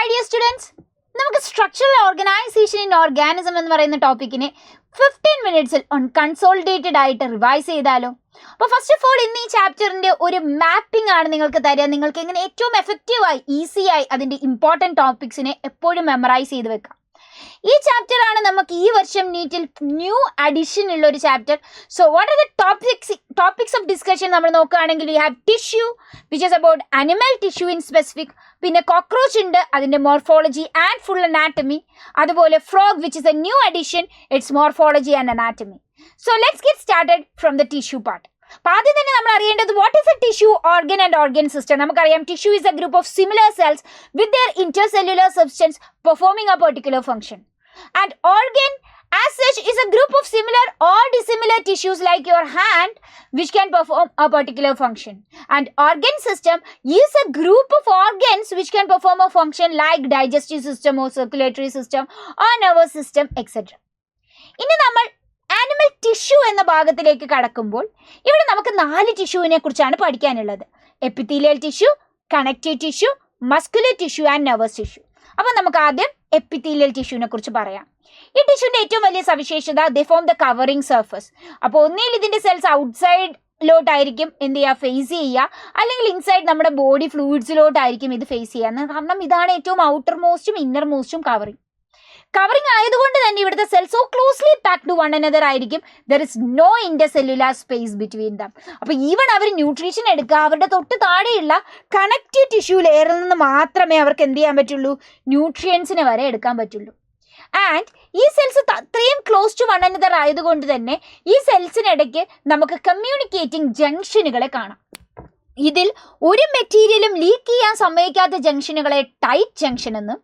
Hi dear students, നമുക്ക് structural organisation in organism എന്ന് പറയുന്ന ടോപ്പിക്കിനെ 15 മിനിറ്റ്സിൽ കൺസോളിഡേറ്റഡ് ആയിട്ട് റിവൈസ് ചെയ്താലോ. അപ്പോൾ ഫസ്റ്റ് ഓഫ് ഓൾ ഇന്ന് ഈ ചാപ്റ്ററിന്റെ ഒരു മാപ്പിംഗ് ആണ് നിങ്ങൾക്ക് തരിക. നിങ്ങൾക്ക് എങ്ങനെ ഏറ്റവും എഫക്റ്റീവായി ഈസിയായി അതിൻ്റെ ഇമ്പോർട്ടൻറ്റ് ടോപ്പിക്സിനെ എപ്പോഴും മെമ്മറൈസ് ചെയ്ത് വെക്കാം. ഈ ചാപ്റ്റർ ആണ് നമുക്ക് ഈ വർഷം നീറ്റിൽ ന്യൂ അഡീഷൻ ഉള്ള ഒരു chapter. So what are the topics of discussion നമ്മൾ നോക്കുകയാണെങ്കിൽ we have tissue which is about animal tissue in specific, പിന്നെ കോക്രോച്ച് ഉണ്ട് അതിൻ്റെ മോർഫോളജി ആൻഡ് ഫുൾ അനാറ്റമി, അതുപോലെ frog which is a new addition, it's morphology and anatomy. So let's get started from the tissue part. അപ്പോൾ ആദ്യം തന്നെ നമ്മൾ അറിയേണ്ടത് what is a tissue, organ and organ system. നമുക്കറിയാം tissue is a group of similar cells with their intercellular substance performing a particular function. And organ as such is a group of similar or dissimilar tissues like your hand which can perform a particular function. And organ system is a group of organs which can perform a function like digestive system or circulatory system or nervous system etc. ഇനി നമ്മൾ animal tissue എന്ന ഭാഗത്തിലേക്ക് കടക്കുമ്പോൾ ഇവിടെ നമുക്ക് 4 ടിഷ്യൂവിനെ കുറിച്ചാണ് പഠിക്കാനുള്ളത്. Epithelial tissue, connective tissue, muscular tissue and nervous tissue. അപ്പോൾ നമുക്ക് ആദ്യം എപ്പിത്തീലിയൽ ടിഷ്യൂവിനെ കുറിച്ച് പറയാം. ഈ ടിഷ്യൂവിൻ്റെ ഏറ്റവും വലിയ സവിശേഷത ദേ ഫോം ദ കവറിങ് സർഫസ്. അപ്പോൾ ഒന്നിൽ ഇതിൻ്റെ സെൽസ് ഔട്ട്സൈഡിലോട്ടായിരിക്കും എന്ത് ചെയ്യുക, ഫേസ് ചെയ്യുക, അല്ലെങ്കിൽ ഇൻസൈഡ് നമ്മുടെ ബോഡി ഫ്ലൂയിഡ്സിലോട്ടായിരിക്കും ഇത് ഫേസ് ചെയ്യുക. കാരണം ഇതാണ് ഏറ്റവും ഔട്ടർ മോസ്റ്റും ഇന്നർ മോസ്റ്റും കവറിങ് ആയതുകൊണ്ട് തന്നെ ഇവിടുത്തെ cells so closely packed to one another ആയിരിക്കും. There is no intercellular space between them. അപ്പോൾ ഈവൺ അവർ ന്യൂട്രീഷൻ എടുക്കുക അവരുടെ തൊട്ട് താഴെയുള്ള കണക്റ്റീവ് ടിഷ്യൂ ലെയറിൽ നിന്ന് മാത്രമേ അവർക്ക് എന്ത് ചെയ്യാൻ പറ്റുള്ളൂ, ന്യൂട്രിയൻസിനെ വരെ എടുക്കാൻ പറ്റുള്ളൂ. ആൻഡ് ഈ സെൽസ് അത്രയും ക്ലോസ് ടു വൺ അനദർ ആയതുകൊണ്ട് തന്നെ ഈ സെൽസിനിടയ്ക്ക് നമുക്ക് കമ്മ്യൂണിക്കേറ്റിംഗ് ജംഗ്ഷനുകളെ കാണാം. ഇതിൽ ഒരു മെറ്റീരിയലും ലീക്ക് ചെയ്യാൻ സമ്മതിക്കാത്ത ജംഗ്ഷനുകളെ ടൈറ്റ് ജംഗ്ഷൻ എന്നും,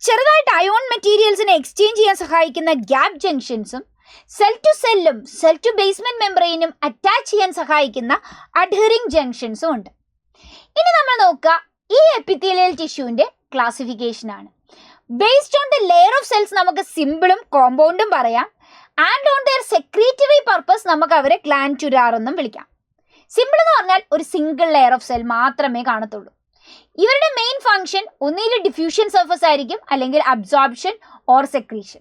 ചെറുതായിട്ട് അയോൺ മെറ്റീരിയൽസിനെ എക്സ്ചേഞ്ച് ചെയ്യാൻ സഹായിക്കുന്ന ഗ്യാപ്പ് ജംഗ്ഷൻസും, സെൽ ടു സെല്ലും സെൽ ടു ബേസ്മെന്റ് മെംബ്രെയിനും അറ്റാച്ച് ചെയ്യാൻ സഹായിക്കുന്ന അഡ്ഹറിംഗ് ജംഗ്ഷൻസും ഉണ്ട്. ഇനി നമ്മൾ നോക്കുക ഈ എപ്പിത്തീലിയൽ ടിഷ്യൂവിൻ്റെ ക്ലാസിഫിക്കേഷൻ ആണ്. Based on the layer of cells നമുക്ക് സിമ്പിളും കോമ്പൗണ്ടും പറയാം. And on their secretory purpose നമുക്ക് അവരെ ഗ്ലാൻഡുലാർ എന്നും വിളിക്കാം. സിമ്പിൾ എന്ന് പറഞ്ഞാൽ ഒരു സിംഗിൾ ലെയർ ഓഫ് സെൽ മാത്രമേ കാണത്തുള്ളൂ. ഇവരുടെ മെയിൻ ഫംഗ്ഷൻ ഒന്നുകിൽ ഡിഫ്യൂഷൻ സർഫസ് ആയിരിക്കും, അല്ലെങ്കിൽ അബ്സോർപ്ഷൻ ഓർ സെക്രീഷൻ.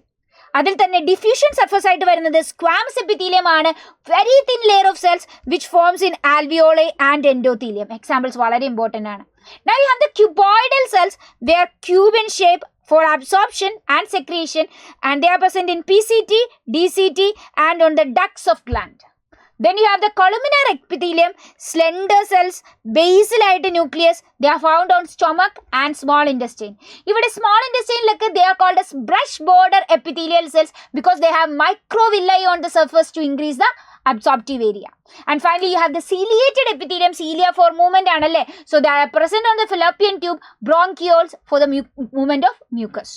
അതിൽ തന്നെ ഡിഫ്യൂഷൻ സർഫസ് ആയിട്ട് വരുന്നത് സ്ക്വാമസ് എപ്പിത്തീലിയം ആണ്, very thin layer of cells which forms in alveoli and endothelium. Examples വളരെ ഇമ്പോർട്ടൻ്റ് ആണ്. Now you have the cuboidal cells, they are cube in shape for absorption and secretion, and they are present in PCT, DCT and on the ducts of gland. Then you have the columnar epithelium, slender cells, basal ആയിട്ട് nucleus, they are found on stomach and small intestine. ഇവിടെ small intestine they are called as brush border epithelial cells because they have microvilli on the surface to increase the absorptive area. And finally you have the ciliated epithelium, cilia for movement ആണല്ലേ, so they are present on the fallopian tube, bronchioles for the movement of mucus.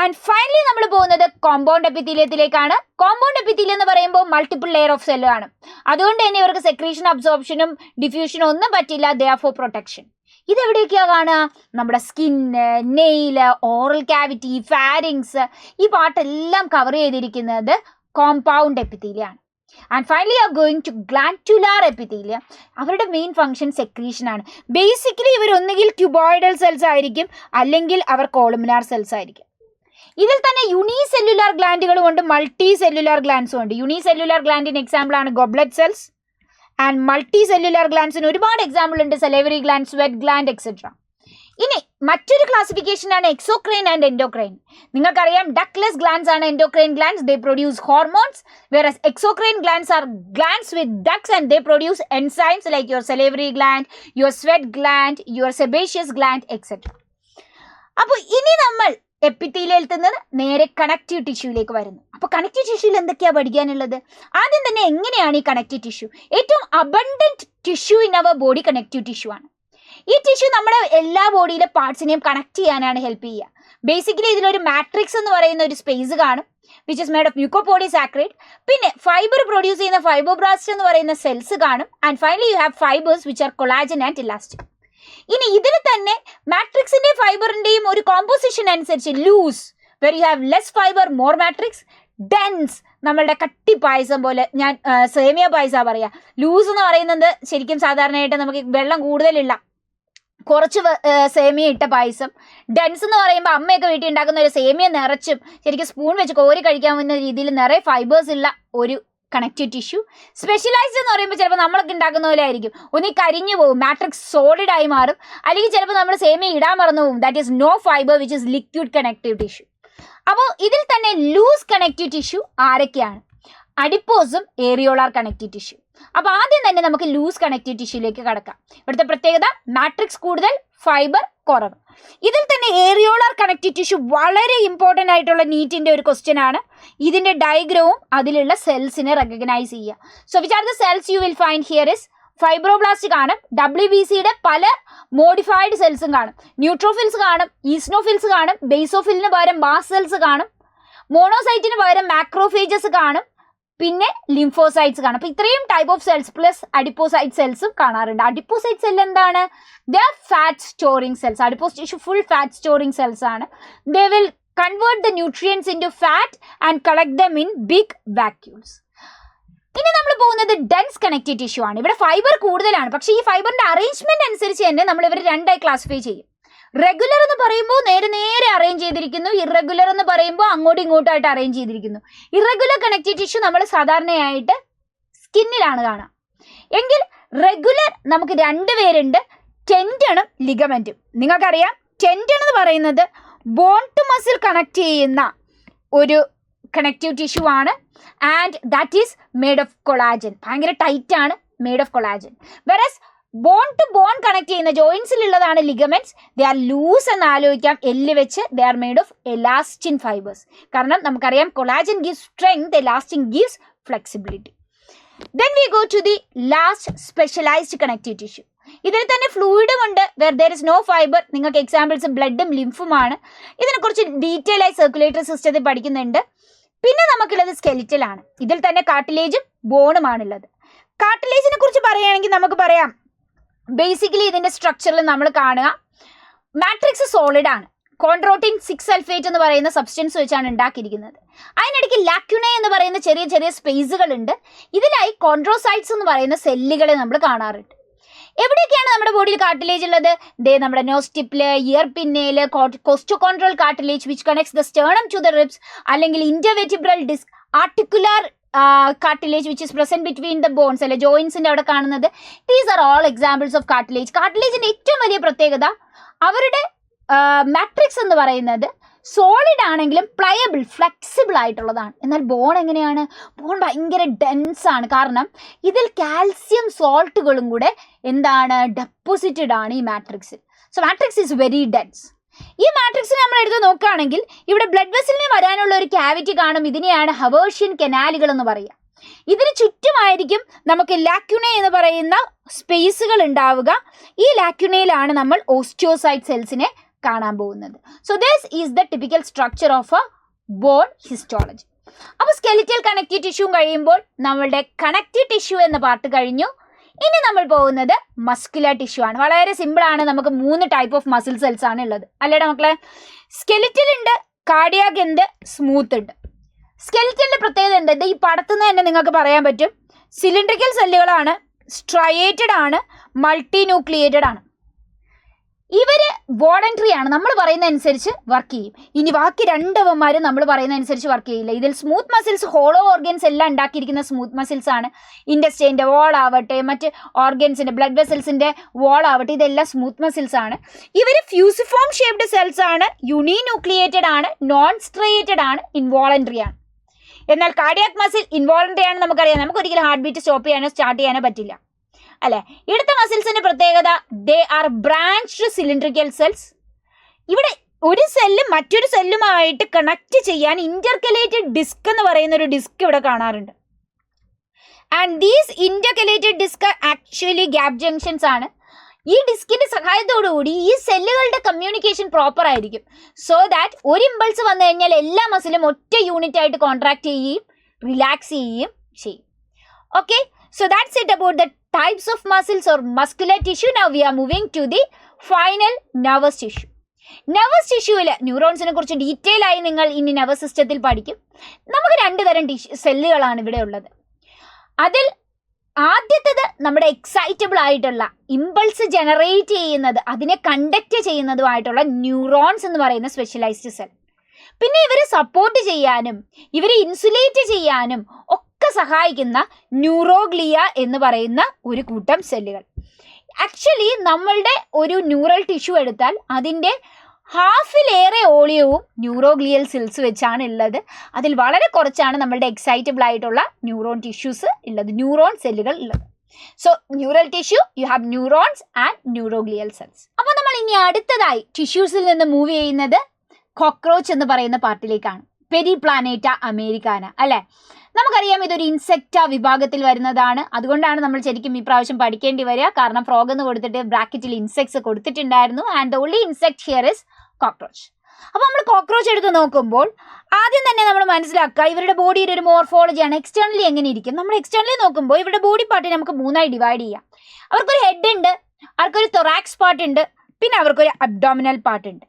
And finally നമ്മൾ പോകുന്നത് compound എപ്പിത്തീലിയത്തിലേക്കാണ്. Compound epithelium എന്ന് പറയുമ്പോൾ multiple layer of cell ആണ്. അതുകൊണ്ട് തന്നെ ഇവർക്ക് secretion, അബ്സോർപ്ഷനും ഡിഫ്യൂഷനും ഒന്നും പറ്റില്ല. They are for protection. ഇതെവിടെയൊക്കെയാണ് കാണുക? നമ്മുടെ skin, nail, oral cavity, pharynx, ഈ പാർട്ടെല്ലാം കവർ ചെയ്തിരിക്കുന്നത് കോമ്പൗണ്ട് എപ്പിത്തീലിയം ആണ്. And finally are going to glandular epithelium. അവരുടെ മെയിൻ ഫംഗ്ഷൻ സെക്രീഷൻ ആണ്. ബേസിക്കലി ഇവർ ഒന്നുകിൽ ക്യൂബോയിഡൽ സെൽസ് ആയിരിക്കും, അല്ലെങ്കിൽ അവർ കോളുമിനാർ സെൽസ് ആയിരിക്കും. ഇതിൽ തന്നെ യൂണിസെല്ലുലാർ ഗ്ലാൻഡുകളും ഉണ്ട്, മൾട്ടി സെല്ലുലാർ ഗ്ലാൻഡ്സും ഉണ്ട്. യൂണിസെല്ലുലാർ ഗ്ലാൻഡിന് എക്സാമ്പിൾ ആണ് goblet cells. And multicellular ഗ്ലാൻഡ്സിന് ഒരുപാട് എക്സാമ്പിൾ ഉണ്ട്, salivary gland, sweat gland etcetera. ഇനി മറ്റൊരു ക്ലാസിഫിക്കേഷൻ ആണ് എക്സോക്രൈൻ ആൻഡ് എൻഡോക്രൈൻ. നിങ്ങൾക്കറിയാം ഡക്ട്ലെസ് ഗ്ലാൻഡ്സ് ആണ് endocrine glands, they produce hormones, whereas exocrine glands are glands with ducts and they produce enzymes like your salivary gland, your sweat gland, your sebaceous gland etcetera. അപ്പോൾ ഇനി നമ്മൾ എപ്പിത്തീലിയത്തിൽ നിന്ന് നേരെ connective ടിഷ്യൂയിലേക്ക് വരുന്നു. അപ്പോൾ connective ടിഷ്യൂവിൽ എന്തൊക്കെയാണ് പഠിക്കാനുള്ളത്? ആദ്യം തന്നെ എങ്ങനെയാണ് ഈ കണക്റ്റീവ് ടിഷ്യൂ? ഏറ്റവും abundant tissue in our body connective tissue ആണ്. ഈ ടിഷ്യൂ നമ്മുടെ എല്ലാ ബോഡിയിലെ പാർട്സിനെയും കണക്ട് ചെയ്യാനാണ് ഹെൽപ്പ് ചെയ്യുക. ബേസിക്കലി ഇതിലൊരു മാട്രിക്സ് എന്ന് പറയുന്ന ഒരു സ്പേസ് കാണും which is made of mucopolysaccharide. പിന്നെ ഫൈബർ പ്രൊഡ്യൂസ് ചെയ്യുന്ന ഫൈബ്രോബ്ലാസ്റ്റ് എന്ന് പറയുന്ന സെൽസ് കാണും. And finally you have fibres which are collagen and elastin. ഇനി ഇതിൽ തന്നെ മാട്രിക്സിന്റെയും ഫൈബറിന്റെയും ഒരു കോമ്പോസിഷൻ അനുസരിച്ച് loose, where you have less fibre more matrix, dense നമ്മളുടെ കട്ടി പായസം പോലെ, ഞാൻ സേമിയ പായസമാണ് പറയുക. ലൂസ് എന്ന് പറയുന്നത് ശരിക്കും സാധാരണയായിട്ട് നമുക്ക് വെള്ളം കൂടുതലുള്ള കുറച്ച് സേമിയ ഇട്ട പായസം. ഡെൻസ് എന്ന് പറയുമ്പോൾ അമ്മയൊക്കെ വീട്ടിൽ ഉണ്ടാക്കുന്ന ഒരു സേമിയ നിറച്ചും ശരിക്കും സ്പൂൺ വെച്ച് കോരി കഴിക്കാവുന്ന രീതിയിൽ നിറയെ ഫൈബേഴ്സ് ഉള്ള ഒരു കണക്റ്റീവ് ടിഷ്യൂ. സ്പെഷ്യലൈസ്ഡ് എന്ന് പറയുമ്പോൾ ചിലപ്പോൾ നമ്മളൊക്കെ ഉണ്ടാക്കുന്ന പോലെ ആയിരിക്കും, ഒന്നി കരിഞ്ഞു പോകും, മാട്രിക്സ് സോളിഡ് ആയി മാറും, അല്ലെങ്കിൽ ചിലപ്പോൾ നമ്മൾ സേമിയ ഇടാൻ മറന്നു പോകും. That is no fibre which is liquid connective tissue. അപ്പോൾ ഇതിൽ തന്നെ ലൂസ് കണക്റ്റീവ് ടിഷ്യൂ ആരൊക്കെയാണ്? അഡിപ്പോസും ഏറിയോളാർ കണക്റ്റീവ് ടിഷ്യൂ. അപ്പോൾ ആദ്യം തന്നെ നമുക്ക് ലൂസ് കണക്റ്റീവ് ടിഷ്യൂലേക്ക് കടക്കാം. ഇവിടുത്തെ പ്രത്യേകത മാട്രിക്സ് കൂടുതൽ, ഫൈബർ കുറവ്. ഇതിൽ തന്നെ ഏറിയോളാർ കണക്റ്റീവ് ടിഷ്യൂ വളരെ ഇമ്പോർട്ടൻ്റ് ആയിട്ടുള്ള നീറ്റിൻ്റെ ഒരു ക്വസ്റ്റ്യൻ ആണ്. ഇതിൻ്റെ ഡയഗ്രവും അതിലുള്ള സെൽസിനെ റെക്കഗ്നൈസ് ചെയ്യുക. So which are the cells U will find here is fibroblast കാണും, WBCയുടെ പല മോഡിഫൈഡ് സെൽസും കാണും, ന്യൂട്രോഫിൽസ് കാണും, ഈസ്നോഫിൽസ് കാണും, ബേസോഫിലിന് പകരം മാസ് സെൽസ് കാണും, മോണോസൈറ്റിന് പകരം മാക്രോഫേജസ് കാണും, പിന്നെ ലിംഫോസൈറ്റ്സ് കാണും. അപ്പോൾ ഇത്രയും type of cells plus adipocyte സെൽസും കാണാറുണ്ട്. അഡിപ്പോസൈറ്റ് സെൽ എന്താണ്? The fat storing cells. Adipose tissue full fat storing cells ആണ്. They will convert the nutrients into fat and collect them in big vacuoles. ഇനി നമ്മൾ പോകുന്നത് dense connective tissue ആണ്. ഇവിടെ fibre കൂടുതലാണ്, പക്ഷേ ഈ ഫൈബറിന്റെ അറേഞ്ച്മെന്റ് അനുസരിച്ച് തന്നെ നമ്മൾ ഇവർ രണ്ടായി ക്ലാസിഫൈ ചെയ്യും. റെഗുലർ എന്ന് പറയുമ്പോൾ നേരെ അറേഞ്ച് ചെയ്തിരിക്കുന്നു, ഇറഗുലർ എന്ന് പറയുമ്പോൾ അങ്ങോട്ടും ഇങ്ങോട്ടായിട്ട് അറേഞ്ച് ചെയ്തിരിക്കുന്നു. ഇറഗുലർ കണക്റ്റീവ് ടിഷ്യൂ നമ്മൾ സാധാരണയായിട്ട് സ്കിന്നിലാണ് കാണാം. എങ്കിൽ റെഗുലർ നമുക്ക് രണ്ട് പേരുണ്ട്, ടെൻഡണും ലിഗമെന്റും. നിങ്ങൾക്കറിയാം ടെൻഡൺ എന്ന് പറയുന്നത് ബോൺ ടു മസിൽ കണക്ട് ചെയ്യുന്ന ഒരു കണക്റ്റീവ് ടിഷ്യൂ ആണ്. And that is made of collagen. ഭയങ്കര ടൈറ്റ് ആണ്, made of collagen. Whereas bone to bone connect ചെയ്യുന്ന ജോയിൻസിലുള്ളതാണ് ലിഗമെന്റ്സ്. ദേ ആർ ലൂസ് എന്ന് ആലോചിക്കാം, എല്ല് വെച്ച്. They are made of elastin fibres. കാരണം നമുക്കറിയാം collagen gives strength, elastin gives flexibility. Then we go to the last specialised connective tissue. ഇതിൽ തന്നെ ഫ്ലൂയിഡും ഉണ്ട്, where there is no fibre. നിങ്ങൾക്ക് എക്സാമ്പിൾസ് ബ്ലഡും ലിംഫുമാണ്. ഇതിനെക്കുറിച്ച് ഡീറ്റെയിൽ ആയി സർക്കുലേറ്ററി സിസ്റ്റത്തിൽ പഠിക്കുന്നുണ്ട്. പിന്നെ നമുക്കുള്ളത് സ്കെലിറ്റൽ ആണ്. ഇതിൽ തന്നെ കാർട്ടിലേജും ബോണുമാണുള്ളത്. കാർട്ടിലേജിനെ കുറിച്ച് പറയുകയാണെങ്കിൽ നമുക്ക് പറയാം, ബേസിക്കലി ഇതിന്റെ സ്ട്രക്ചറിൽ നമ്മൾ കാണുക മാട്രിക്സ് സോളിഡ് ആണ്. കോൺട്രോട്ടിൻ 6 സൾഫേറ്റ് എന്ന് പറയുന്ന സബ്സ്റ്റൻസ് വെച്ചാണ് ഉണ്ടാക്കിയിരിക്കുന്നത്. അതിനിടയ്ക്ക് ലാക്യുനെ എന്ന് പറയുന്ന ചെറിയ ചെറിയ സ്പേസുകൾ ഉണ്ട്. ഇതിലായി കോൺട്രോസൈറ്റ്സ് എന്ന് പറയുന്ന സെല്ലുകളെ നമ്മൾ കാണാറുണ്ട്. എവിടെയൊക്കെയാണ് നമ്മുടെ ബോഡിയിൽ കാർട്ടിലേജ് ഉള്ളത്? ദേ നമ്മുടെ നോസ്റ്റിപ്പില്, ഇയർ പിന്നേല്, costochondral cartilage which connects the sternum to the ribs, അല്ലെങ്കിൽ intervertebral disc, articular cartilage which is present between the bones അല്ലെ ജോയിൻസിന്റെ അവിടെ കാണുന്നത്. These are all examples of cartilage. കാർട്ടിലേജിന്റെ ഏറ്റവും വലിയ പ്രത്യേകത അവരുടെ മാട്രിക്സ് എന്ന് പറയുന്നത് സോളിഡ് ആണെങ്കിലും പ്ലയബിൾ, ഫ്ലെക്സിബിൾ ആയിട്ടുള്ളതാണ്. എന്നാൽ ബോൺ എങ്ങനെയാണ്? ബോൺ ഭയങ്കര ഡെൻസ് ആണ്. കാരണം ഇതിൽ കാൽസ്യം സോൾട്ടുകളും കൂടെ എന്താണ് ഡെപ്പോസിറ്റഡ് ആണ് ഈ മാട്രിക്സിൽ. So matrix is very dense. ഈ മാട്രിക്സിനെ നമ്മൾ എടുത്ത് നോക്കുകയാണെങ്കിൽ ഇവിടെ ബ്ലഡ് വെസലിന് വരാനുള്ള ഒരു ക്യാവിറ്റി കാണും. ഇതിനെയാണ് ഹവേർഷ്യൻ കനാലുകൾ എന്ന് പറയുക. ഇതിന് ചുറ്റുമായിരിക്കും നമുക്ക് ലാക്യുനെ എന്ന് പറയുന്ന സ്പേസുകൾ ഉണ്ടാവുക. ഈ ലാക്യുനയിലാണ് നമ്മൾ ഓസ്റ്റിയോസൈറ്റ് സെൽസിനെ കാണാൻ പോകുന്നത്. So this is the typical structure of a bone histology. അപ്പോൾ സ്കെലിറ്റൽ കണക്റ്റീവ് ടിഷ്യൂ കഴിയുമ്പോൾ നമ്മളുടെ കണക്റ്റീവ് ടിഷ്യൂ എന്ന പാർട്ട് കഴിഞ്ഞു. ഇനി നമ്മൾ പോകുന്നത് മസ്കുലർ ടിഷ്യൂ ആണ്. വളരെ സിമ്പിൾ ആണ്. നമുക്ക് 3 ടൈപ്പ് ഓഫ് മസിൽ സെൽസ് ആണ് ഉള്ളത്, അല്ലേടാ മക്കളെ? സ്കെലിറ്റൽ ഉണ്ട്, കാർഡിയാക് ഉണ്ട്, സ്മൂത്ത് ഉണ്ട്. സ്കെലിറ്റലിന്റെ പ്രത്യേകത ഉണ്ട്, ഈ പടത്തുനിന്ന് തന്നെ നിങ്ങൾക്ക് പറയാൻ പറ്റും. സിലിണ്ടറിക്കൽ സെല്ലുകളാണ്, സ്ട്രയേറ്റഡ് ആണ്, മൾട്ടി ന്യൂക്ലിയേറ്റഡ് ആണ്. ഇവര് വോളണ്ടറി ആണ്, നമ്മൾ പറയുന്ന അനുസരിച്ച് വർക്ക് ചെയ്യും. ഇനി ബാക്കി രണ്ടവന്മാരും നമ്മൾ പറയുന്ന അനുസരിച്ച് വർക്ക് ചെയ്യില്ല. ഇതിൽ സ്മൂത്ത് മസിൽസ്, ഹോളോ ഓർഗൻസ് എല്ലാം ഉണ്ടാക്കിയിരിക്കുന്ന സ്മൂത്ത് മസിൽസ് ആണ്. ഇൻഡസ്റ്റൈൻ്റെ വാൾ ആവട്ടെ, മറ്റ് ഓർഗൻസിന്റെ ബ്ലഡ് വെസൽസിന്റെ വാൾ ആവട്ടെ, ഇതെല്ലാം സ്മൂത്ത് മസിൽസ് ആണ്. ഇവർ ഫ്യൂസിഫോം ഷേപ്ഡ് സെൽസ് ആണ്, യൂണി ന്യൂക്ലിയേറ്റഡ് ആണ്, നോൺ സ്ട്രയേറ്റഡ് ആണ്, ഇൻവോളണ്ടറി ആണ്. എന്നാൽ കാർഡിയാക് മസിൽ ഇൻവോളണ്ടറി ആണ്. നമുക്കറിയാം, നമുക്ക് ഒരിക്കലും ഹാർട്ട് ബീറ്റ് സ്റ്റോപ്പ് ചെയ്യാനോ സ്റ്റാർട്ട് ചെയ്യാനോ പറ്റില്ല, അല്ലെ? ഇവിടുത്തെ മസിൽസിന്റെ പ്രത്യേകത they are branched cylindrical cells. ഇവിടെ ഒരു സെല്ല് മറ്റൊരു സെല്ലുമായിട്ട് കണക്ട് ചെയ്യാൻ ഇന്റർകലേറ്റഡ് ഡിസ്ക് എന്ന് പറയുന്ന ഒരു ഡിസ്ക് ഇവിടെ കാണാറുണ്ട്. And these intercalated disc actually gap junctions ആണ്. ഈ ഡിസ്കിന്റെ സഹായത്തോടുകൂടി ഈ സെല്ലുകളുടെ കമ്മ്യൂണിക്കേഷൻ പ്രോപ്പർ ആയിരിക്കും. സോ ദാറ്റ് ഒരു ഇമ്പൾസ് വന്നു കഴിഞ്ഞാൽ എല്ലാ മസിലും ഒറ്റ യൂണിറ്റ് ആയിട്ട് കോൺട്രാക്ട് ചെയ്യുകയും റിലാക്സ് ചെയ്യുകയും ചെയ്യും. Okay, so that's it about the types of muscles or muscular tissue. Now we are moving to the final nervous tissue. nervous tissue-ൽ ന്യൂറോൺസിനെ കുറിച്ച് ഡീറ്റെയിൽ ആയി നിങ്ങൾ ഇനി നെർവസ് സിസ്റ്റത്തിൽ പഠിക്കും. നമുക്ക് 2 തരം സെല്ലുകളാണ് ഇവിടെ ഉള്ളത്. അതിൽ ആദ്യത്തേത് നമ്മുടെ എക്സൈറ്റബിൾ ആയിട്ടുള്ള ഇമ്പൾസ് ജനറേറ്റ് ചെയ്യുന്നത്, അതിനെ കണ്ടക്ട് ചെയ്യുന്നതുമായിട്ടുള്ള ന്യൂറോൺസ് എന്ന് പറയുന്ന സ്പെഷ്യലൈസ്ഡ് സെൽ. പിന്നെ ഇവരെ സപ്പോർട്ട് ചെയ്യാനും ഇവരെ ഇൻസുലേറ്റ് ചെയ്യാനും ഒക്കെ സഹായിക്കുന്ന ന്യൂറോഗ്ലിയ എന്ന് പറയുന്ന ഒരു കൂട്ടം സെല്ലുകൾ. ആക്ച്വലി നമ്മളുടെ ഒരു ന്യൂറൽ ടിഷ്യൂ എടുത്താൽ അതിൻ്റെ ഹാഫിലേറെ ഓളിയവും ന്യൂറോഗ്ലിയൽ സെൽസ് വെച്ചാണ് ഉള്ളത്. അതിൽ വളരെ കുറച്ചാണ് നമ്മളുടെ എക്സൈറ്റബിൾ ആയിട്ടുള്ള ന്യൂറോൺ ടിഷ്യൂസ് ഉള്ളത്, ന്യൂറോൺ സെല്ലുകൾ ഉള്ളത്. So neural tissue, you have neurons and neuroglial cells. അപ്പോൾ നമ്മൾ ഇനി അടുത്തതായി ടിഷ്യൂസിൽ നിന്ന് മൂവ് ചെയ്യുന്നത് കോക്രോച്ച് എന്ന് പറയുന്ന പാർട്ടിലേക്കാണ്. പെരിപ്ലാനേറ്റ അമേരിക്കാന അല്ലേ? നമുക്കറിയാം ഇതൊരു ഇൻസെക്റ്റ വിഭാഗത്തിൽ വരുന്നതാണ്. അതുകൊണ്ടാണ് നമ്മൾ ശരിക്കും ഈ പ്രാവശ്യം പഠിക്കേണ്ടി വരിക. കാരണം ഫ്രോഗ് എന്ന് കൊടുത്തിട്ട് ബ്രാക്കറ്റിൽ ഇൻസെക്ട്സ് കൊടുത്തിട്ടുണ്ടായിരുന്നു. And the only insect here is cockroach. അപ്പോൾ നമ്മൾ കോക്രോച്ച് എടുത്ത് നോക്കുമ്പോൾ ആദ്യം തന്നെ നമ്മൾ മനസ്സിലാക്കുക ഇവരുടെ ബോഡിയുടെ ഒരു മോർഫോളജിയാണ്. എക്സ്റ്റേണലി എങ്ങനെ ഇരിക്കും? നമ്മൾ എക്സ്റ്റേണലി നോക്കുമ്പോൾ ഇവരുടെ ബോഡി പാർട്ടിനെ നമുക്ക് മൂന്നായി ഡിവൈഡ് ചെയ്യാം. അവർക്കൊരു ഹെഡ് ഉണ്ട്, അവർക്കൊരു തൊറാക്സ് പാർട്ട് ഉണ്ട്, പിന്നെ അവർക്കൊരു അബ്ഡോമിനൽ പാർട്ട് ഉണ്ട്.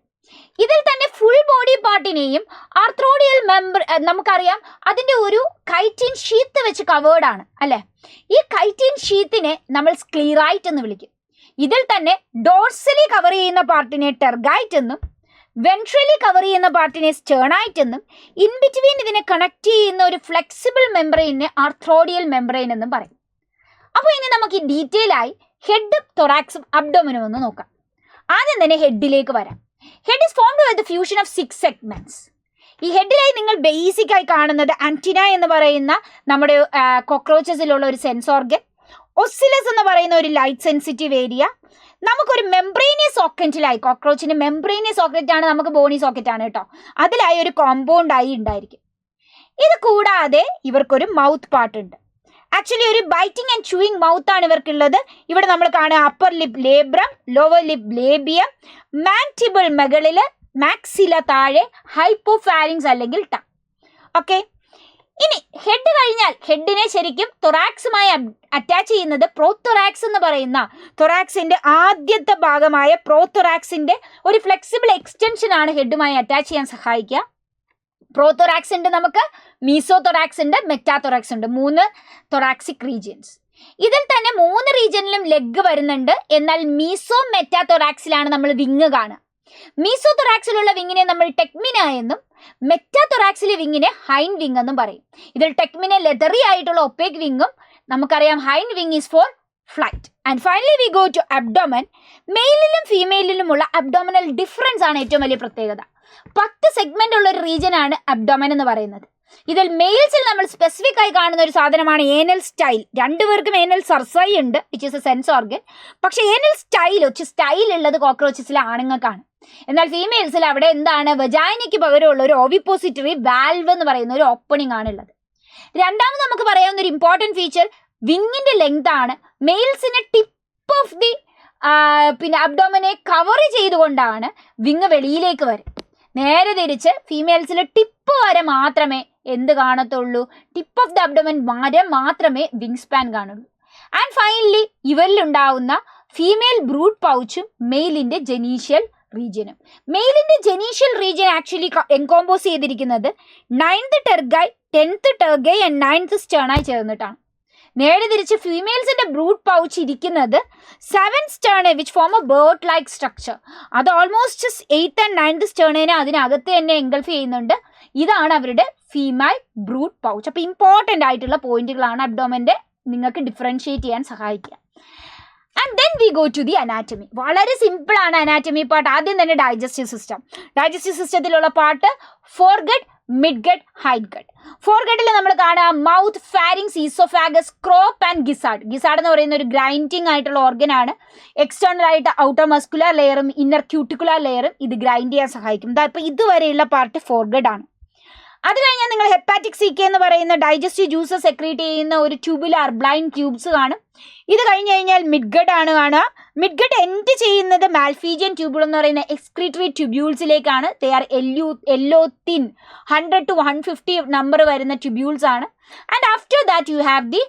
ഇതിൽ തന്നെ ഫുൾ ബോഡി പാർട്ടിനെയും ആർത്രോഡിയൽ മെമ്പർ നമുക്കറിയാം അതിൻ്റെ ഒരു കൈറ്റിൻ ഷീത്ത് വെച്ച് കവേർഡ് ആണ് അല്ലേ? ഈ കൈറ്റിൻ ഷീത്തിനെ നമ്മൾ സ്ക്ലീറൈറ്റ് എന്ന് വിളിക്കും. ഇതിൽ തന്നെ ഡോർസലി കവർ ചെയ്യുന്ന പാർട്ടിനെ ടെർഗൈറ്റ് എന്നും വെൻട്രലി കവർ ചെയ്യുന്ന പാർട്ടിനെ സ്റ്റേണൈറ്റ് എന്നും ഇൻ ബിറ്റ്വീൻ ഇതിനെ കണക്ട് ചെയ്യുന്ന ഒരു ഫ്ലെക്സിബിൾ മെംബ്രെയിനെ ആർത്രോഡിയൽ മെംബ്രെയിൻ എന്നും പറയും. അപ്പോൾ ഇനി നമുക്ക് ഈ ഡീറ്റെയിൽ ആയി ഹെഡും തൊറാക്സും അബ്ഡോമിനും ഒന്ന് നോക്കാം. ആദ്യം തന്നെ ഹെഡിലേക്ക് വരാം. Head is formed by the fusion of 6 segments. ഈ ഹെഡിലായി നിങ്ങൾ ബേസിക് ആയി കാണുന്നത് ആന്റിന എന്ന് പറയുന്ന നമ്മുടെ കോക്രോച്ചസിലുള്ള ഒരു സെൻസ് ഓർഗൻ, ഒസിലസ് എന്ന് പറയുന്ന ഒരു ലൈറ്റ് സെൻസിറ്റീവ് ഏരിയ, നമുക്കൊരു മെംബ്രെയിനിയസ് സോക്കറ്റിലായി, കോക്രോച്ചിന്റെ മെംബ്രെയിനിയസ് സോക്കറ്റ് ആണ്, നമുക്ക് ബോണി സോക്കറ്റ് ആണ് കേട്ടോ, അതിലായി ഒരു കോമ്പൗണ്ട് ആയി ഉണ്ടായിരിക്കും. ഇത് കൂടാതെ ഇവർക്കൊരു മൗത്ത് പാർട്ട് ഉണ്ട്. ആക്ച്വലി ഒരു ബൈറ്റിംഗ് ആൻഡ് ചൂയിങ് മൗത്ത് ആണ് ഇവർക്കുള്ളത്. ഇവിടെ നമ്മൾ കാണുക upper lip labrum, lower lip labium, mandible മുകളിൽ, മാക്സില താഴെ, ഹൈപ്പോഫാരിങ്സ് അല്ലെങ്കിൽ ടങ്. ഓക്കെ, ഇനി ഹെഡ് കഴിഞ്ഞാൽ ഹെഡിനെ ശരിക്കും തൊറാക്സുമായി അറ്റാച്ച് ചെയ്യുന്നത് പ്രോതൊറാക്സ് എന്ന് പറയുന്ന തൊറാക്സിന്റെ ആദ്യത്തെ ഭാഗമായ പ്രോതൊറാക്സിന്റെ ഒരു ഫ്ലെക്സിബിൾ എക്സ്റ്റൻഷൻ ആണ് ഹെഡുമായി അറ്റാച്ച് ചെയ്യാൻ സഹായിക്കുക. പ്രോതൊറാക്സ് ഉണ്ട്, നമുക്ക് മീസോതൊറാക്സ് ഉണ്ട്, മെറ്റാതൊറാക്സ് ഉണ്ട്, 3 തൊറാക്സിക് റീജിയൻസ്. ഇതിൽ തന്നെ 3 റീജിയനിലും ലെഗ് വരുന്നുണ്ട്. എന്നാൽ മീസോ മെറ്റാതൊറാക്സിലാണ് നമ്മൾ വിങ് കാണുക. മീസോതൊറാക്സിലുള്ള വിങ്ങിനെ നമ്മൾ ടെക്മിന എന്നും മെറ്റാതൊറാക്സിലെ വിങ്ങിനെ ഹൈൻ വിങ് എന്നും പറയും. ഇതിൽ ടെക്മിന ലെതറി ആയിട്ടുള്ള ഒപ്പേക് വിങ്ങും, നമുക്കറിയാം hind wing is for flight. And finally we go to abdomen. മെയിലിലും ഫീമെയിലിലുമുള്ള അബ്ഡോമിനൽ ഡിഫറൻസ് ആണ് ഏറ്റവും വലിയ പ്രത്യേകത. 10 സെഗ്മെന്റ് ഉള്ള ഒരു റീജിയൻ ആണ് അബ്ഡോമൻ എന്ന് പറയുന്നത്. ഇതിൽ മെയിൽസിൽ നമ്മൾ സ്പെസിഫിക് ആയി കാണുന്ന ഒരു സാധനമാണ് ഏനൽ സ്റ്റൈൽ. രണ്ടുപേർക്കും ഏനൽ സർസൈ ഉണ്ട്, which is A sense organ. പക്ഷേ ഏനൽ സ്റ്റൈൽ ഉള്ളത് കോക്രോച്ചസിലെ ആണുങ്ങൾക്കാണ്. എന്നാൽ ഫീമെയിൽസിൽ അവിടെ എന്താണ്, വജൈനയ്ക്ക് പകരമുള്ള ഒരു ഓവിപ്പോസിറ്ററി വാൽവ് എന്ന് പറയുന്ന ഒരു ഓപ്പണിംഗ് ആണുള്ളത്. രണ്ടാമത് നമുക്ക് പറയാവുന്ന ഒരു ഇമ്പോർട്ടൻറ്റ് ഫീച്ചർ വിങ്ങിന്റെ ലെങ്ത് ആണ്. മെയിൽസിന് ടിപ്പ് ഓഫ് ദി പിന്നെ അബ്ഡോമനെ കവർ ചെയ്തുകൊണ്ടാണ് വിങ് വെളിയിലേക്ക് വരും. നേരെ തിരിച്ച് ഫീമെയിൽസിൽ ടിപ്പ് വരെ മാത്രമേ എന്ത് കാണത്തുള്ളൂ, ടിപ്പ് ഓഫ് ദ അബ്ഡോമൻ വരെ മാത്രമേ വിങ് സ്പാൻ കാണുള്ളൂ. ആൻഡ് ഫൈനലി ഇവരിലുണ്ടാവുന്ന ഫീമെയിൽ ബ്രൂഡ് പൗച്ചും മെയിലിന്റെ ജെനീഷ്യൽ റീജിയനും. മെയിലിന്റെ ജെനീഷ്യൽ റീജിയൻ ആക്ച്വലി എൻകോമ്പോസ് ചെയ്തിരിക്കുന്നത് 9th ടെർഗൈ, 10th ടെർഗൈ ആൻഡ് 9th സ്റ്റേണായി ചേർന്നിട്ടാണ്. നേരെ തിരിച്ച് ഫീമെയിൽസിന്റെ ബ്രൂഡ് പൗച്ച് ഇരിക്കുന്നത് 7 sterna which form a bird like structure. അത് ഓൾമോസ്റ്റ് 8th and 9th സ്റ്റേണേനെ അതിനകത്ത് തന്നെ എൻഗൾഫ് ചെയ്യുന്നുണ്ട്. ഇതാണ് അവരുടെ ഫീമെയിൽ ബ്രൂഡ് പൗച്ച്. അപ്പോൾ ഇമ്പോർട്ടൻ്റ് ആയിട്ടുള്ള പോയിന്റുകളാണ് അബ്ഡോമന്റെ നിങ്ങൾക്ക് ഡിഫറൻഷിയേറ്റ് ചെയ്യാൻ സഹായിക്കുക. And then we go to the anatomy. വളരെ സിമ്പിൾ ആണ് അനാറ്റമി പാർട്ട്. ആദ്യം തന്നെ ഡൈജസ്റ്റീവ് സിസ്റ്റം. ഡൈജസ്റ്റീവ് സിസ്റ്റത്തിലുള്ള പാർട്ട് ഫോർഗട്ട്, മിഡ്ഗട്ട്, ഹൈറ്റ്ഗട്ട്. ഫോർഗട്ടിൽ നമ്മൾ കാണാം mouth, pharynx, oesophagus, crop and gizzard. Gizzard എന്ന് പറയുന്ന ഒരു ഗ്രൈൻഡിങ് ആയിട്ടുള്ള ഓർഗൻ ആണ്. എക്സ്റ്റേണൽ ആയിട്ട് ഔട്ടർ മസ്കുലർ ലെയറും ഇന്നർ ക്യൂട്ടിക്കുലർ ലെയറും ഇത് ഗ്രൈൻഡ് ചെയ്യാൻ സഹായിക്കും. അപ്പോൾ ഇതുവരെയുള്ള പാർട്ട് ഫോർഗട്ട് ആണ്. അത് കഴിഞ്ഞാൽ നിങ്ങൾ ഹെപ്പാറ്റിക് സീക്ക എന്ന് പറയുന്ന ഡൈജസ്റ്റീവ് ജ്യൂസസ് സെക്രീറ്റ് ചെയ്യുന്ന ഒരു ട്യൂബുലാർ ബ്ലൈൻഡ് ട്യൂബ്സ് കാണും. ഇത് കഴിഞ്ഞ് കഴിഞ്ഞാൽ മിഡ്ഗട്ട് ആണ് കാണുക. മിഡ്ഗട്ട് എൻഡ് ചെയ്യുന്നത് മാൽഫീജിയൻ ട്യൂബുൾ എന്ന് പറയുന്ന എക്സ്ക്രീറ്ററി ട്യൂബ്യൂൾസിലേക്കാണ്. They are yellow thin 100 to 150 number വരുന്ന ട്യൂബ്യൂൾസ് ആണ്. And after that you have the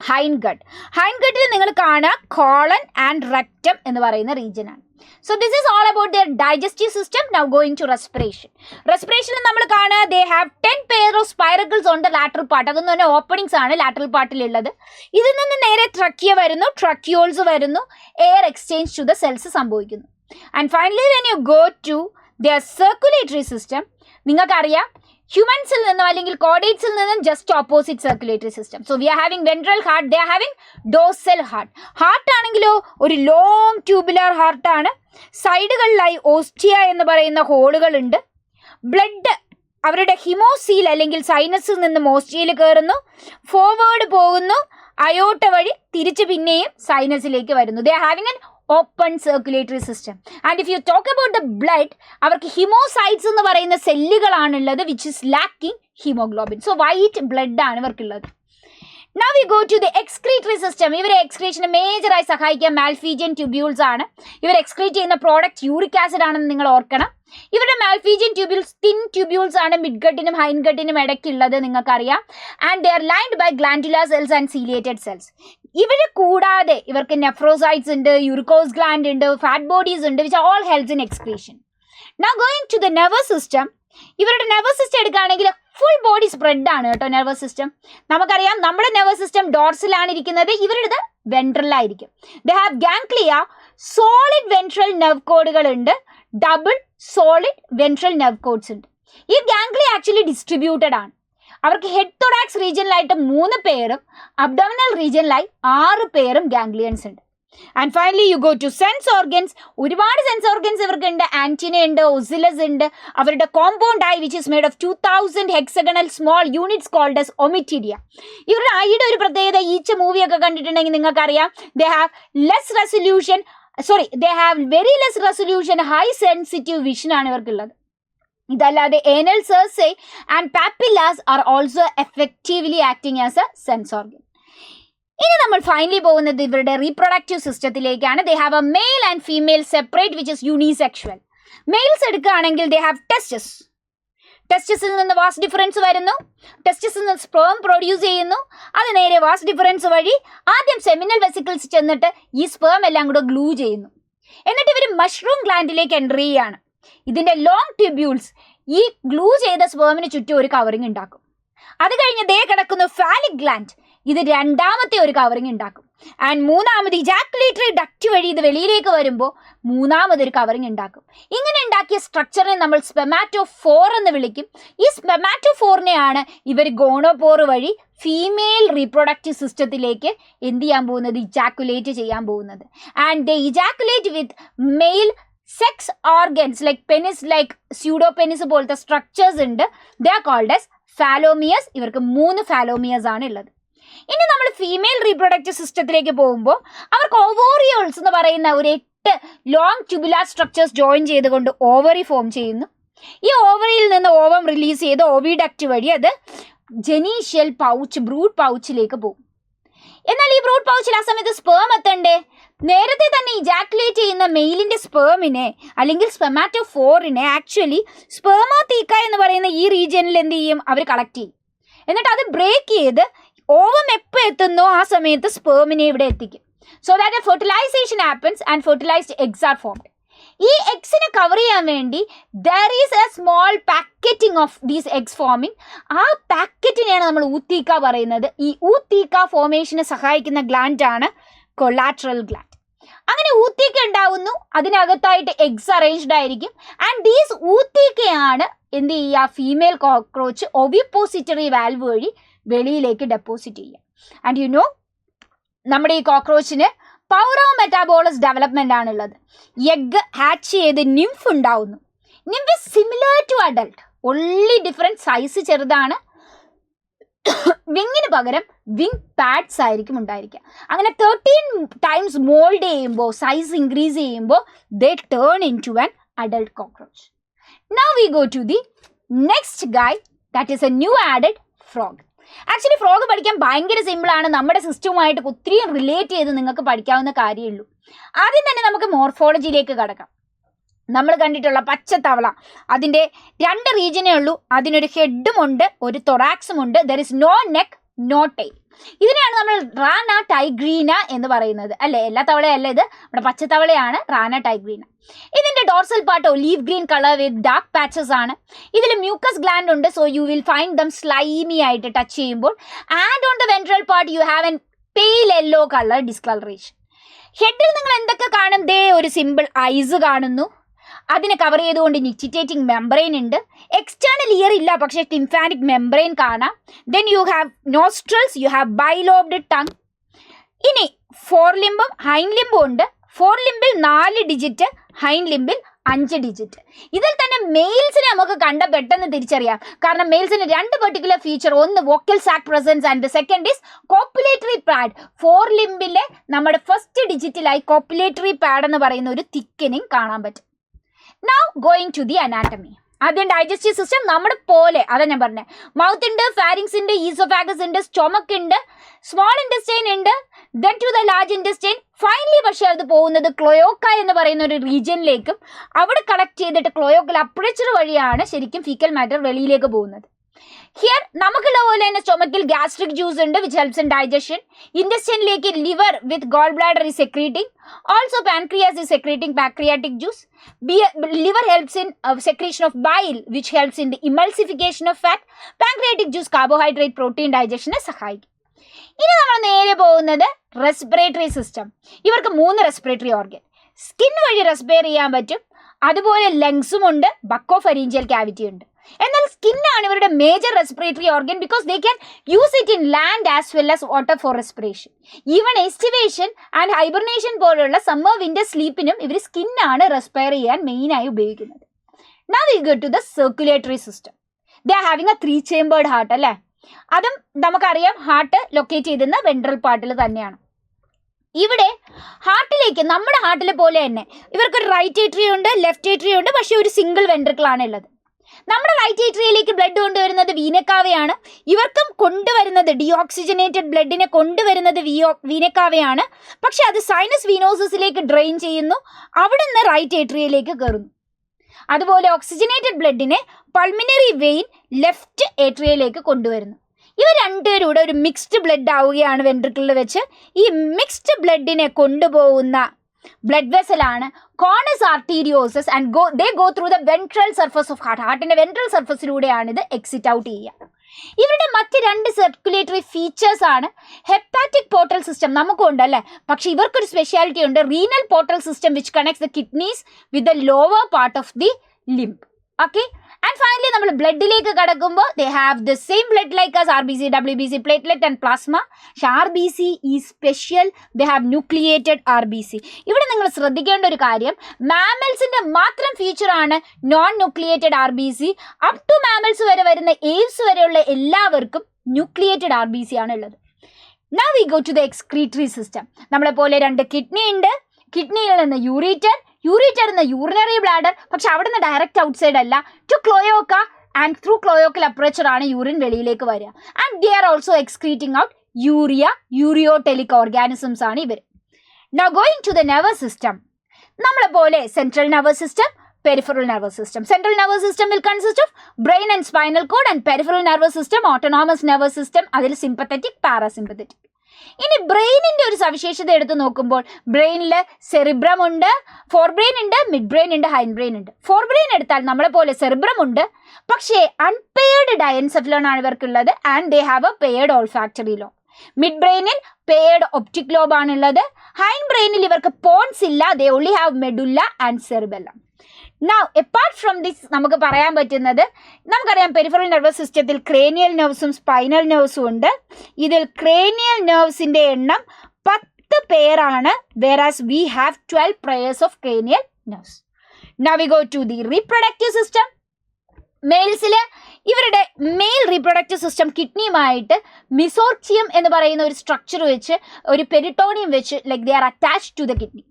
hindgut. ഹൈൻഗട്ടിൽ നിങ്ങൾ കാണുക കോളൻ ആൻഡ് റെക്റ്റം എന്ന് പറയുന്ന റീജിയൻ ആണ്. So this is all about their digestive system. Now going to respiration. Respiration നമ്മൾ കാണുക, they have 10 pair of spiracles on the lateral part. അതൊന്നും തന്നെ ഓപ്പണിങ്സ് ആണ് lateral പാർട്ടിൽ ഉള്ളത്. ഇതിൽ നിന്ന് നേരെ ട്രക്കിയ വരുന്നു, ട്രക്കിയോൾസ് വരുന്നു, air exchange to the cells സംഭവിക്കുന്നു. And finally when you go to their circulatory system, നിങ്ങൾക്കറിയാം ഹ്യൂമൻസിൽ നിന്നും അല്ലെങ്കിൽ കോഡേറ്റ്സിൽ നിന്നും just opposite circulatory system. So we are having ventral heart, they are having dorsal heart. Heart ആണെങ്കിലോ ഒരു long tubular ഹാർട്ടാണ്. സൈഡുകളിലായി ostia എന്ന് പറയുന്ന ഹോളുകളുണ്ട്. Blood അവരുടെ ഹിമോസീൽ അല്ലെങ്കിൽ സൈനസിൽ നിന്നും ഓസ്റ്റിയയിൽ കയറുന്നു, ഫോർവേഡ് പോകുന്നു, അയോട്ട വഴി തിരിച്ച് പിന്നെയും സൈനസിലേക്ക് വരുന്നു. They are having an open circulatory system. And if you talk about the blood, അവർക്ക് ഹിമോസൈറ്റ്സ് എന്ന് പറയുന്ന സെല്ലുകളാണുള്ളത് which is lacking haemoglobin. So white blood ആണ് ഇവർക്കുള്ളത്. Now we go to the excretory system. ഇവരെ എക്സ്ക്രീഷന് മേജറായി സഹായിക്കുക മാൽഫീജിയൻ ട്യൂബ്യൂൾസ് ആണ്. ഇവർ എക്സ്ക്രീറ്റ് ചെയ്യുന്ന പ്രോഡക്റ്റ് യൂറിക് ആസിഡ് ആണെന്ന് നിങ്ങൾ ഓർക്കണം. ഇവരുടെ മാൽഫീജിയൻ ട്യൂബ്യൂൾസ് തിൻ ട്യൂബ്യൂൾസ് ആണ് മിഡ്ഗട്ടിനും ഹൈൻഗട്ടിനും ഇടയ്ക്കുള്ളത്, നിങ്ങൾക്കറിയാം. And they are lined by glandular cells and ciliated cells. ഇവർ കൂടാതെ ഇവർക്ക് നെഫ്രോസൈറ്റ്സ് ഉണ്ട്, യൂറിക്കോസ് ഗ്ലാൻഡ് ഉണ്ട്, ഫാറ്റ് ബോഡീസ് ഉണ്ട്, which all helps in excretion. Now going to the nervous system. ഇവരുടെ നെർവസ് സിസ്റ്റം എടുക്കുകയാണെങ്കിൽ ഫുൾ ബോഡി സ്പ്രെഡ് ആണ് കേട്ടോ നെർവസ് സിസ്റ്റം. നമുക്കറിയാം നമ്മുടെ നെർവസ് സിസ്റ്റം ഡോർസിലാണ് ഇരിക്കുന്നത്, ഇവരുടേത് വെൻട്രലായിരിക്കും. They have ganglia, solid ventral nerve കോഡുകൾ ഉണ്ട്, double solid ventral nerve cords ഉണ്ട്. ഈ ഗാംഗ്ലിയ ആക്ച്വലി ഡിസ്ട്രിബ്യൂട്ടഡ് ആണ്. അവർക്ക് ഹെഡ് തൊറാക്സ് റീജിയനിലായിട്ട് 3 പേരും അബ്ഡോമിനൽ റീജിയനിലായി 6 പേരും ഗാംഗ്ലിയൻസ് ഉണ്ട്. And finally you go to sense organs. ഒരുപാട് സെൻസ് ഓർഗൻസ് ഇവർക്കുണ്ട്. ആന്റിന ഉണ്ട്, ഒസിലസ് ഉണ്ട്. അവരുടെ compound eye which is made of 2000 hexagonal small units called as ommatidia. ഇവരുടെ ഐയുടെ ഒരു പ്രത്യേകത, ഈച്ച മൂവിയൊക്കെ കണ്ടിട്ടുണ്ടെങ്കിൽ നിങ്ങൾക്കറിയാം, they have very less resolution, high sensitive vision ആണ് ഇവർക്കുള്ളത്. ഇതല്ലാതെ anal cerci and papillae are also effectively acting as a sense organ. ഇനി നമ്മൾ ഫൈനലി പോകുന്നത് ഇവരുടെ reproductive സിസ്റ്റത്തിലേക്കാണ്. They have a male and female separate which is unisexual. Males എടുക്കുകയാണെങ്കിൽ they have tests. ടെസ്റ്റസിൽ നിന്ന് vas deferens വരുന്നു, ടെസ്റ്റസിൽ നിന്ന് സ്പേം പ്രൊഡ്യൂസ് ചെയ്യുന്നു, അത് നേരെ വാസ് ഡിഫറൻസ് വഴി ആദ്യം സെമിനൽ വെസിക്കിൾസ് ചെന്നിട്ട് ഈ സ്പേം എല്ലാം കൂടെ ഗ്ലൂ ചെയ്യുന്നു. എന്നിട്ട് ഇവർ മഷ്റൂം ഗ്ലാൻഡിലേക്ക് എൻ്റർ ചെയ്യുകയാണ്. ഇതിൻ്റെ ലോങ് ട്യൂബ്യൂൾസ് ഈ ഗ്ലൂ ചെയ്ത സ്പേമിന് ചുറ്റും ഒരു കവറിങ് ഉണ്ടാക്കും. അത് കഴിഞ്ഞ് ദേ കിടക്കുന്ന ഫാലിക് ഗ്ലാൻഡ്, ഇത് രണ്ടാമത്തെ ഒരു കവറിങ് ഉണ്ടാക്കും. ആൻഡ് മൂന്നാമത് ഇജാക്കുലേറ്ററി ഡക്റ്റ് വഴി ഇത് വെളിയിലേക്ക് വരുമ്പോൾ മൂന്നാമതൊരു കവറിങ് ഉണ്ടാക്കും. ഇങ്ങനെ ഉണ്ടാക്കിയ സ്ട്രക്ചറിനെ നമ്മൾ സ്പെമാറ്റോഫോർ എന്ന് വിളിക്കും. ഈ സ്പെമാറ്റോഫോറിനെയാണ് ഇവർ ഗോണോപോർ വഴി ഫീമെയിൽ റീപ്രൊഡക്റ്റീവ് സിസ്റ്റത്തിലേക്ക് എന്ത് ചെയ്യാൻ പോകുന്നത്, ഇജാക്കുലേറ്റ് ചെയ്യാൻ പോകുന്നത്. And they ejaculate with male sex organs like penis, like pseudo penis പോലത്തെ സ്ട്രക്ചേഴ്സ് ഉണ്ട്. They are called as phallomeres. ഇവർക്ക് 3 ഫാലോമിയസ് ആണ് ഉള്ളത്. ഇനി നമ്മൾ ഫീമെയിൽ റീപ്രൊഡക്റ്റീവ് സിസ്റ്റത്തിലേക്ക് പോകുമ്പോൾ അവർക്ക് ഓവോറിയോൾസ് എന്ന് പറയുന്ന ഒരു 8 ലോങ് ട്യൂബുലാർ സ്ട്രക്ചേഴ്സ് ജോയിൻ ചെയ്തുകൊണ്ട് ഓവറി ഫോം ചെയ്യുന്നു. ഈ ഓവറിയിൽ നിന്ന് ഓവം റിലീസ് ചെയ്ത് ഓവിഡക്റ്റ് വഴി അത് ജനീഷ്യൽ പൗച്ച്, ബ്രൂഡ് പൗച്ചിലേക്ക് പോകും. എന്നാൽ ഈ ബ്രൂഡ് പൗച്ചിൽ ആ സമയത്ത് സ്പേം എത്തണ്ടേ? നേരത്തെ തന്നെ ഇജാക്കുലേറ്റ് ചെയ്യുന്ന മെയിലിൻ്റെ സ്പേമിനെ അല്ലെങ്കിൽ സ്പെമാറ്റോഫോറിനെ ആക്ച്വലി സ്പെർമാതീക്ക എന്ന് പറയുന്ന ഈ റീജിയനിൽ എന്ത് ചെയ്യും, അവർ കളക്ട് ചെയ്യും. എന്നിട്ട് അത് ബ്രേക്ക് ചെയ്ത് ഓവം എപ്പോൾ എത്തുന്നോ ആ സമയത്ത് സ്പേമിനെ ഇവിടെ എത്തിക്കും. So that a fertilisation happens and fertilised eggs are formed. ഈ എഗ്സിനെ കവർ ചെയ്യാൻ വേണ്ടി there is a small packeting of these eggs forming. ആ പാക്കറ്റിനെയാണ് നമ്മൾ ഊത്തീക്ക പറയുന്നത്. ഈ ഊത്തീക്ക ഫോമേഷന് സഹായിക്കുന്ന ഗ്ലാൻഡാണ് കൊളാട്രൽ ഗ്ലാൻഡ്. അങ്ങനെ ഊത്തീക്ക ഉണ്ടാവുന്നു, അതിനകത്തായിട്ട് എഗ്സ് അറേഞ്ച്ഡ് ആയിരിക്കും. ആൻഡ് ദീസ് ഊത്തീക്കയാണ് എന്ത് ചെയ്യുക, ഫീമെയിൽ കോക്രോച്ച് ഒവിപ്പോസിറ്ററി വാൽവ് വഴി വെളിയിലേക്ക് ഡെപ്പോസിറ്റ് ചെയ്യുക. ആൻഡ് യു നോ, നമ്മുടെ ഈ കോക്രോച്ചിന് പൗറോ മെറ്റാബോളസ് ഡെവലപ്മെൻ്റ് ആണുള്ളത്. എഗ് ഹാച്ച് ചെയ്ത് നിംഫ് ഉണ്ടാവുന്നു. Nymph is similar to adult, only different size ചെറുതാണ്. വിങ്ങിന് പകരം വിങ് പാഡ്സ് ആയിരിക്കും ഉണ്ടായിരിക്കുക. അങ്ങനെ 13 ടൈംസ് മോൾഡ് ചെയ്യുമ്പോൾ, സൈസ് ഇൻക്രീസ് ചെയ്യുമ്പോൾ they turn into an adult cockroach. Now we go to the next guy, that is a new added frog. Actually frog പഠിക്കാൻ ഭയങ്കര സിമ്പിളാണ്. നമ്മുടെ സിസ്റ്റവുമായിട്ട് ഒത്തിരി റിലേറ്റ് ചെയ്ത് നിങ്ങൾക്ക് പഠിക്കാവുന്ന കാര്യമുള്ളൂ. ആദ്യം തന്നെ നമുക്ക് മോർഫോളജിയിലേക്ക് കടക്കാം. നമ്മൾ കണ്ടിട്ടുള്ള പച്ചത്തവള, അതിൻ്റെ 2 റീജിയനേ ഉള്ളൂ. അതിനൊരു ഹെഡും ഉണ്ട്, ഒരു തൊറാക്സും ഉണ്ട്. There is no neck, no tail. ഇതിനെയാണ് നമ്മൾ റാന ടൈഗ്രീന എന്ന് പറയുന്നത് അല്ലേ. എല്ലാ തവളയല്ല, ഇത് നമ്മുടെ പച്ചത്തവളയാണ് റാന ടൈഗ്രീന. ഇതിന്റെ dorsal part olive green colour with dark patches ആണ്. ഇതിൽ മ്യൂക്കസ് ഗ്ലാൻഡ് ഉണ്ട്, so you will find them slimy ആയിട്ട് ടച്ച് ചെയ്യുമ്പോൾ. And on the ventral part you have an pale yellow colour discolouration. ഹെഡിൽ നിങ്ങൾ എന്തൊക്കെ കാണും? ദേ ഒരു സിമ്പിൾ ഐസ് കാണുന്നു, അതിനെ കവർ ചെയ്തുകൊണ്ട് നിക്റ്റിറ്റേറ്റിംഗ് മെംബ്രെയിൻ ഉണ്ട്. എക്സ്റ്റേണൽ ഇയർ ഇല്ല, പക്ഷേ ടിംഫാനിക് മെംബ്രെയിൻ കാണാം. Then you have nostrils, you have bilobed tongue. ഇനി ഫോർ ലിംബും ഹൈൻ ലിംബും ഉണ്ട്. ഫോർ ലിംബിൽ 4 ഡിജിറ്റ്, ഹൈൻ ലിംബിൽ 5 ഡിജിറ്റ്. ഇതിൽ തന്നെ മെയിൽസിനെ നമുക്ക് കണ്ട പെട്ടെന്ന് തിരിച്ചറിയാം. കാരണം മെയിൽസിന് 2 പെർട്ടിക്കുലർ ഫീച്ചർ, ഒന്ന് vocal sac presence and second is copulatory pad. Fore ലിംബിലെ നമ്മുടെ ഫസ്റ്റ് ഡിജിറ്റിലായി കോപ്പുലേറ്ററി പാഡ് എന്ന് പറയുന്ന ഒരു തിക്കനിങ് കാണാൻ പറ്റും. Now going to the anatomy. ആദ്യം ഡൈജസ്റ്റീവ് സിസ്റ്റം നമ്മുടെ പോലെ, അതാ ഞാൻ പറഞ്ഞത്. മൗത്ത് ഉണ്ട്, ഫാരിങ്സ് ഉണ്ട്, ഈസോഫാഗസ് ഉണ്ട്, സ്റ്റൊമക്ക് ഉണ്ട്, സ്മോൾ ഇൻറ്റസ്റ്റൈൻ ഉണ്ട്, then to the large intestine. Finally പക്ഷേ അത് പോകുന്നത് ക്ലോയോക്ക എന്ന് പറയുന്ന ഒരു റീജിയനിലേക്കും അവിടെ കളക്ട് ചെയ്തിട്ട് ക്ലോയോക്കൽ അപ്പറേച്ചർ വഴിയാണ് ശരിക്കും ഫീക്കൽ മാറ്റർ വെളിയിലേക്ക് പോകുന്നത്. ഹിയർ നമുക്കുള്ള പോലെ തന്നെ സ്റ്റൊമക്കിൽ ഗ്യാസ്ട്രിക് ജ്യൂസ് ഉണ്ട് വിച്ച് ഹെൽപ്സ് ഇൻ ഡൈജഷൻ. ഇൻറ്റസ്റ്റൈനിലേക്ക് liver with gall bladder is secreting. Also pancreas is secreting pancreatic juice. Liver helps in secretion of bile which helps in the emulsification of fat. Pancreatic juice carbohydrate protein digestion സഹായിക്കും. ഇനി നമ്മൾ നേരെ പോകുന്നത് respiratory system. ഇവർക്ക് 3 respiratory organ. Skin വഴി റെസ്പിറേറ്റ് ചെയ്യാൻ പറ്റും, അതുപോലെ ലങ്സും ഉണ്ട്, ബക്കോഫരീഞ്ചിയൽ ക്യാവിറ്റി ഉണ്ട്. എന്നാൽ സ്കിന്നാണ് ഇവരുടെ major respiratory organ because they can use it in land as well as water for respiration. Even aestivation and hibernation പോലുള്ള സമ്മർ വിന്റർ സ്ലീപ്പിനും ഇവർ സ്കിന്നാണ് റെസ്പയർ ചെയ്യാൻ മെയിനായി ഉപയോഗിക്കുന്നത്. Now we go to the circulatory system. They are having a 3-chambered heart അല്ലേ. അതും നമുക്കറിയാം heart locate ചെയ്തിരുന്ന വെൻട്രൽ പാർട്ടിൽ തന്നെയാണ്. ഇവിടെ ഹാർട്ടിലേക്ക് നമ്മുടെ ഹാർട്ടിലെ പോലെ തന്നെ ഇവർക്കൊരു റൈറ്റ് ഏട്രിയ ഉണ്ട്, ലെഫ്റ്റ് ഏട്രിയ ഉണ്ട്, പക്ഷേ ഒരു സിംഗിൾ വെൻട്രിക്കിളാണ് ഉള്ളത്. നമ്മുടെ റൈറ്റ് ഏട്രിയയിലേക്ക് ബ്ലഡ് കൊണ്ടുവരുന്നത് വീനക്കാവയാണ്. ഇവർക്കും കൊണ്ടുവരുന്നത് ഡീഓക്സിജനേറ്റഡ് ബ്ലഡിനെ കൊണ്ടുവരുന്നത് വീനക്കാവയാണ്. പക്ഷെ അത് സൈനസ് വീനോസിസിലേക്ക് ഡ്രെയിൻ ചെയ്യുന്നു, അവിടെ നിന്ന് റൈറ്റ് ഏട്രിയയിലേക്ക് കയറുന്നു. അതുപോലെ ഓക്സിജനേറ്റഡ് ബ്ലഡിനെ പൾമിനറി വെയിൻ ലെഫ്റ്റ് ഏട്രിയയിലേക്ക് കൊണ്ടുവരുന്നു. ഇവർ രണ്ടുപേരും കൂടെ ഒരു മിക്സ്ഡ് ബ്ലഡ് ആവുകയാണ് വെൻട്രിക്കിളിൽ വെച്ച്. ഈ മിക്സ്ഡ് ബ്ലഡിനെ കൊണ്ടുപോകുന്ന ബ്ലഡ് വെസലാണ് conus arteriosus and they go through the ventral surface of heart. ഹാർട്ടിന്റെ വെൻട്രൽ സർഫസിലൂടെയാണ് ഇത് എക്സിറ്റ് ഔട്ട് ചെയ്യുക. ഇവരുടെ മറ്റ് 2 സർക്കുലേറ്ററി ഫീച്ചേഴ്സ് ആണ് ഹെപ്പാറ്റിക് പോർട്ടൽ സിസ്റ്റം. നമുക്കുണ്ട് അല്ലേ, പക്ഷെ ഇവർക്കൊരു സ്പെഷ്യാലിറ്റി ഉണ്ട്, renal portal system which connects the kidneys with the lower part of the limb. Okay, and finally നമ്മൾ ബ്ലഡിലേക്ക് കടക്കുമ്പോൾ they have the same blood like as RBC, WBC, platelet and plasma. പക്ഷെ RBC ഈ special, they have nucleated RBC. ഇവിടെ നിങ്ങൾ ശ്രദ്ധിക്കേണ്ട ഒരു കാര്യം, മാമൽസിന്റെ മാത്രം ഫീച്ചറാണ് non nucleated RBC. Up to mammals വരെ വരുന്ന ഏവ്സ് വരെയുള്ള എല്ലാവർക്കും ന്യൂക്ലിയേറ്റഡ് RBC ആണ് ഉള്ളത്. Now we go to the excretory system. നമ്മളെ പോലെ 2 കിഡ്നി ഉണ്ട്, കിഡ്നിയിൽ നിന്ന് യൂറിറ്റർ എന്ന യൂറിനറി ബ്ലാഡർ, പക്ഷെ അവിടെ നിന്ന് ഡയറക്റ്റ് ഔട്ട്സൈഡ് അല്ല, to cloaca and through cloacal aperture ആണ് യൂറിൻ വെളിയിലേക്ക് വരിക. And they are also excreting out ureotelic organisms ആണ് ഇവർ. Now going to the nervous system. നമ്മളെ പോലെ central nervous system, peripheral nervous system. Central nervous system will consist of brain and spinal cord, and peripheral nervous system autonomous nervous system, അതിൽ sympathetic, parasympathetic. ഇനി ബ്രെയിനിന്റെ ഒരു സവിശേഷത എടുത്ത് നോക്കുമ്പോൾ ബ്രെയിനിൽ സെറിബ്രം ഉണ്ട്, ഫോർ ബ്രെയിൻ ഉണ്ട്, മിഡ് ബ്രെയിൻ ഉണ്ട്, ഹൈൻ ബ്രെയിൻ ഉണ്ട്. ഫോർ ബ്രെയിൻ എടുത്താൽ നമ്മളെ പോലെ സെറിബ്രം ഉണ്ട്, പക്ഷേ അൺപെയർഡ് ഡയൻസെഫലോൺ ആണ് ഇവർക്കുള്ളത്, and they have a paired olfactory lobe. Mid ബ്രെയിനിൽ പെയർഡ് ഒപ്റ്റിക് ലോബ് ആണുള്ളത്. ഹൈൻ ബ്രെയിനിൽ ഇവർക്ക് പോൺസ് ഇല്ല, they only have medulla and cerebellum. Now, apart from this, നമുക്ക് പറയാൻ പറ്റുന്നത്, നമുക്കറിയാം പെരിഫറൽ നെർവസ് സിസ്റ്റത്തിൽ ക്രേനിയൽ നെർവ്സും സ്പൈനൽ നെർവ്സും ഉണ്ട്. ഇതിൽ ക്രേനിയൽ നെർവ്സിന്റെ എണ്ണം 10 പേരാണ്, whereas we have 12 pairs of cranial nerves. Now we go to the reproductive system. മെയിൽസിൽ ഇവരുടെ മെയിൽ റീപ്രൊഡക്റ്റീവ് സിസ്റ്റം കിഡ്നിയുമായിട്ട് മിസോർച്ചിയം എന്ന് പറയുന്ന ഒരു സ്ട്രക്ചർ വെച്ച്, ഒരു പെരിട്ടോണിയം വെച്ച്, like they are attached to the kidney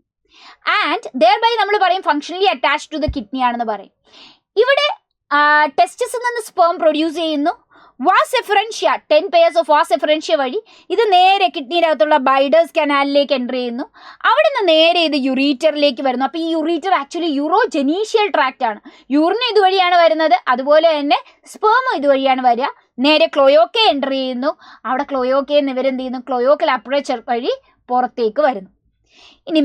and thereby നമ്മൾ പറയും functionally attached to the kidney ആണെന്ന് പറയും. ഇവിടെ ടെസ്റ്റിസിൽ നിന്ന് സ്പേം പ്രൊഡ്യൂസ് ചെയ്യുന്നു. Vas efferentia 10 pairs of vas efferentia വഴി ഇത് നേരെ കിഡ്നിയിനകത്തുള്ള ബൈഡേഴ്സ് കനാലിലേക്ക് എൻ്റർ ചെയ്യുന്നു. അവിടെ നിന്ന് നേരെ ഇത് യുറീറ്ററിലേക്ക് വരുന്നു. അപ്പോൾ ഈ യുറീറ്റർ ആക്ച്വലി യൂറോജെനീഷ്യൽ ട്രാക്റ്റ് ആണ്. യൂറിനും ഇതുവഴിയാണ് വരുന്നത്, അതുപോലെ തന്നെ സ്പേമും ഇതുവഴിയാണ് വരിക. നേരെ ക്ലോയോക്കെ എൻ്റർ ചെയ്യുന്നു. അവിടെ ക്ലോയോക്കെ എന്ന് ഇവരെന്ത് ചെയ്യുന്നു, ക്ലോയോക്കൽ അപ്പറേച്ചർ വഴി പുറത്തേക്ക് വരുന്നു. ഇനി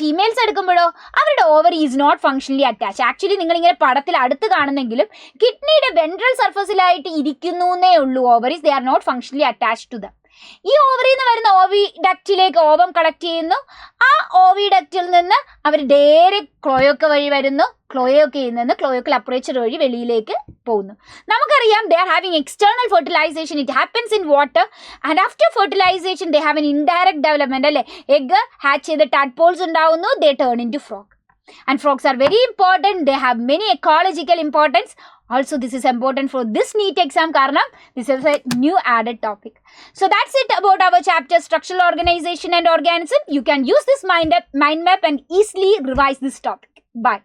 ഫീമെയിൽസ് എടുക്കുമ്പോഴോ അവരുടെ ovary is not functionally attach. Actually നിങ്ങളിങ്ങനെ പടത്തിൽ അടുത്ത് കാണുന്നെങ്കിലും കിഡ്നിയുടെ വെൻട്രൽ സർഫസിലായിട്ട് ഇരിക്കുന്നു എന്നേ ഉള്ളൂ ovaries. They are not functionally attach to them. ഈ ഓവറിൽ നിന്ന് വരുന്ന ഓവിഡക്റ്റിലേക്ക് ഓവം കളക്ട് ചെയ്യുന്നു. ആ ഓവിഡക്റ്റിൽ നിന്ന് അവർ ഡയറക്റ്റ് ക്ലോയോക്ക വഴി വരുന്നു. ക്ലോയോക്കയിൽ നിന്ന് ക്ലോയോക്കൽ അപ്പറേച്ചർ വഴി വെളിയിലേക്ക് പോകുന്നു. നമുക്കറിയാം they are having external fertilisation. It happens in water and after fertilisation they have an indirect development അല്ലേ. എഗ് ഹാച്ച് ചെയ്ത് ടാഡ്പോൾസ് ഉണ്ടാവുന്നു. They turn into frog. And frogs are very important. They have many ecological importance. Also, this is important for this NEET exam karanam this is a new added topic. So that's it about our chapter structural organization and organism. You can use this mind map and easily revise this topic. Bye.